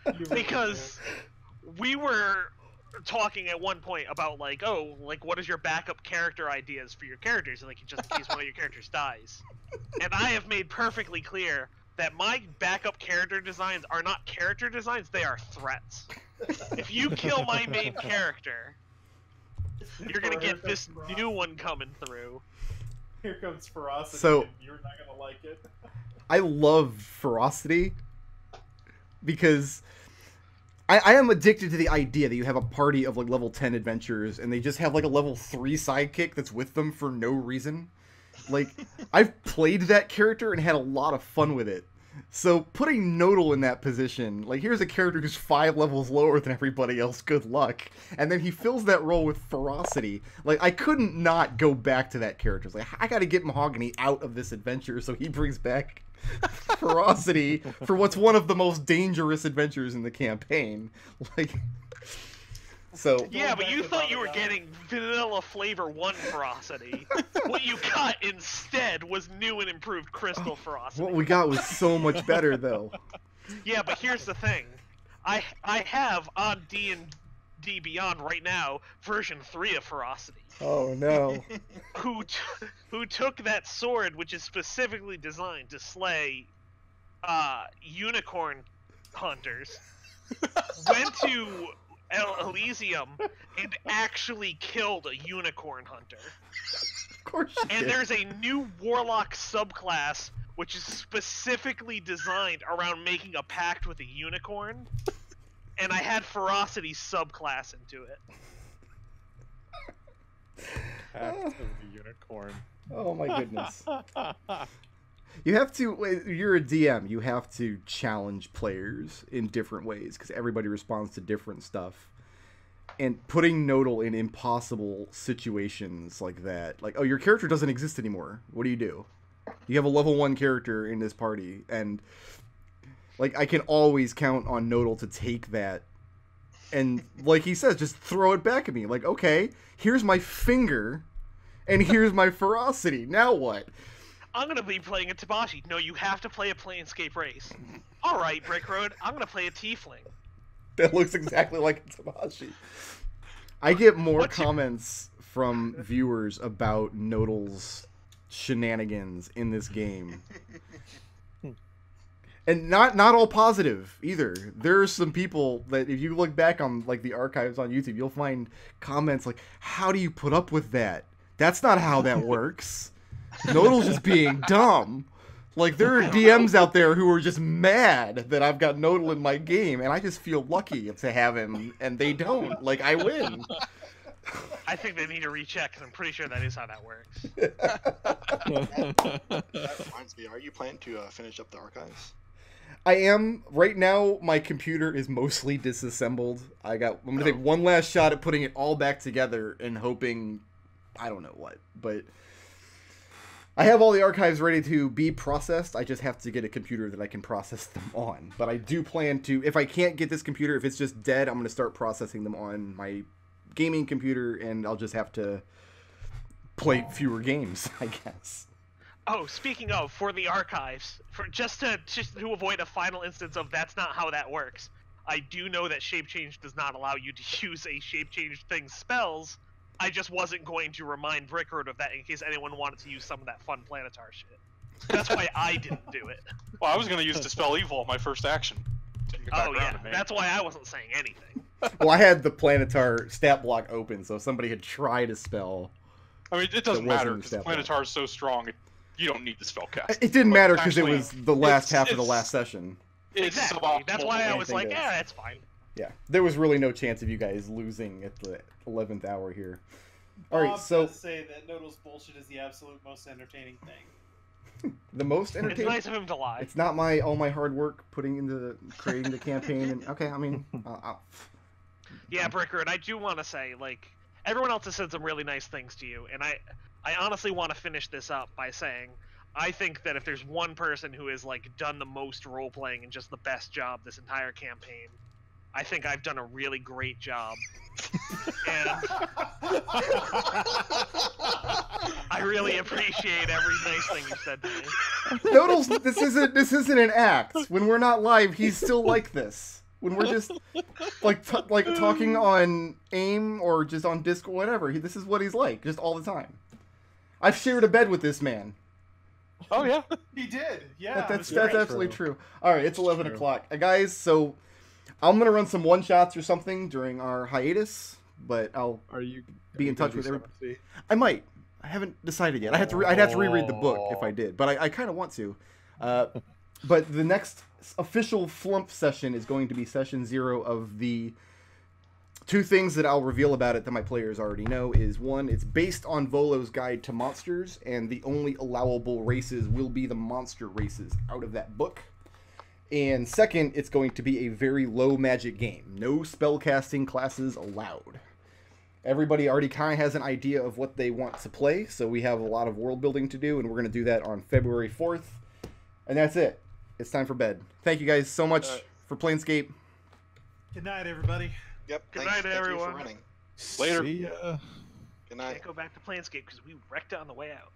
You really because we were talking at one point about like, oh, like what is your backup character ideas for your characters, like just in case one of your characters dies. And I have made perfectly clear that my backup character designs are not character designs, they are threats. If you kill my main character, you're gonna get this new one coming through. Here comes Ferocity, So- and you're not gonna like it. I love Ferocity because I am addicted to the idea that you have a party of like level 10 adventurers and they just have like a level 3 sidekick that's with them for no reason. Like, I've played that character and had a lot of fun with it. So putting Nodal in that position, like, here's a character who's 5 levels lower than everybody else, good luck. And then he fills that role with Ferocity. Like, I couldn't not go back to that character. It's like, I gotta get Mahogany out of this adventure, so he brings back Ferocity for what's one of the most dangerous adventures in the campaign. Like, so... Yeah, but you thought you were getting vanilla flavor 1 Ferocity. What you got instead was new and improved Crystal Ferocity. What we got was so much better, though. Yeah, but here's the thing. I have on D&D Beyond right now version 3 of Ferocity. Oh, no. Who took that sword, which is specifically designed to slay unicorn hunters, went to Elysium and actually killed a unicorn hunter. Of course you And did. there's a new warlock subclass which is specifically designed around making a pact with a unicorn. And I had ferocity subclass into it. Pact of the unicorn. Oh my goodness. You have to, you're a DM, you have to challenge players in different ways because everybody responds to different stuff. And putting Nodal in impossible situations like that, like, oh, your character doesn't exist anymore. What do? You have a level 1 character in this party, and like, I can always count on Nodal to take that. And like he says, just throw it back at me. Like, okay, here's my finger, and here's my ferocity. Now what? I'm gonna be playing a Tabashi. No, you have to play a Planescape race. Alright, Brick Road, I'm gonna play a Tiefling. That looks exactly like a Tabashi. I get more What's your- comments from viewers about Nodal's shenanigans in this game. And not all positive either. There are some people that if you look back on like the archives on YouTube, you'll find comments like, "How do you put up with that? That's not how that works." Nodal's just being dumb. Like, there are DMs out there who are just mad that I've got Nodal in my game, and I just feel lucky to have him, and they don't. Like, I win. I think they need to recheck, because I'm pretty sure that is how that works. That reminds me, are you planning to finish up the archives? I am. Right now, my computer is mostly disassembled. I'm going to take one last shot at putting it all back together and hoping, I don't know what, but I have all the archives ready to be processed. I just have to get a computer that I can process them on. But I do plan to, if I can't get this computer, if it's just dead, I'm going to start processing them on my gaming computer, and I'll just have to play fewer games, I guess. Oh, speaking of, for the archives, just to avoid a final instance of that's not how that works, I do know that Shape Change does not allow you to use a Shape Change thing's spells. I just wasn't going to remind Brickroad of that in case anyone wanted to use some of that fun Planetar shit. That's why I didn't do it. Well, I was going to use Dispel Evil on my first action. Didn't get back Oh around yeah, to me. that's why I wasn't saying anything. Well, I had the Planetar stat block open, so if somebody had tried a spell, I mean, it doesn't That matter wasn't because step Planetar is so strong. You don't need the spell cast. it didn't But matter because it actually, was the last half of the it's- last session. It's Exactly. That's suboptimal. why I was anything like, goes. yeah, it's fine. Yeah, there was really no chance of you guys losing at the 11th hour here. All right, Bob so does say that Nodal's bullshit is the absolute most entertaining thing. the most It's entertaining. nice of him to lie. It's not all my hard work putting into creating the campaign. And okay, I mean, Yeah, Brickroad, I do want to say, like, everyone else has said some really nice things to you, and I honestly want to finish this up by saying, I think that if there's one person who has, like, done the most role-playing and just the best job this entire campaign, I think I've done a really great job. And I really appreciate every nice thing you said to me. Nodal's, this isn't an act. When we're not live, he's still like this. When we're just like talking on AIM or just on Discord, whatever, this is what he's like, just all the time. I've shared a bed with this man. Oh yeah. He did, yeah. That's it was great. absolutely true. All right, it's 11 true. o'clock, guys. So I'm gonna run some one shots or something during our hiatus, but I'll Are you Be in gonna touch do with everybody. Genasi? I might. I haven't decided yet. I'd have to reread the book if I did, but I kind of want to. But the next official Flumph session is going to be session 0 of the two things that I'll reveal about it that my players already know is, one, it's based on Volo's Guide to Monsters, and the only allowable races will be the monster races out of that book. And second, it's going to be a very low magic game. No spellcasting classes allowed. Everybody already kind of has an idea of what they want to play, so we have a lot of world building to do, and we're going to do that on February 4th. And that's it. It's time for bed. Thank you guys so much for Planescape. Good night, everybody. Yep. Good thank night, you everyone. for running. Later. See ya. Good night. Can't go back to Planescape because we wrecked it on the way out.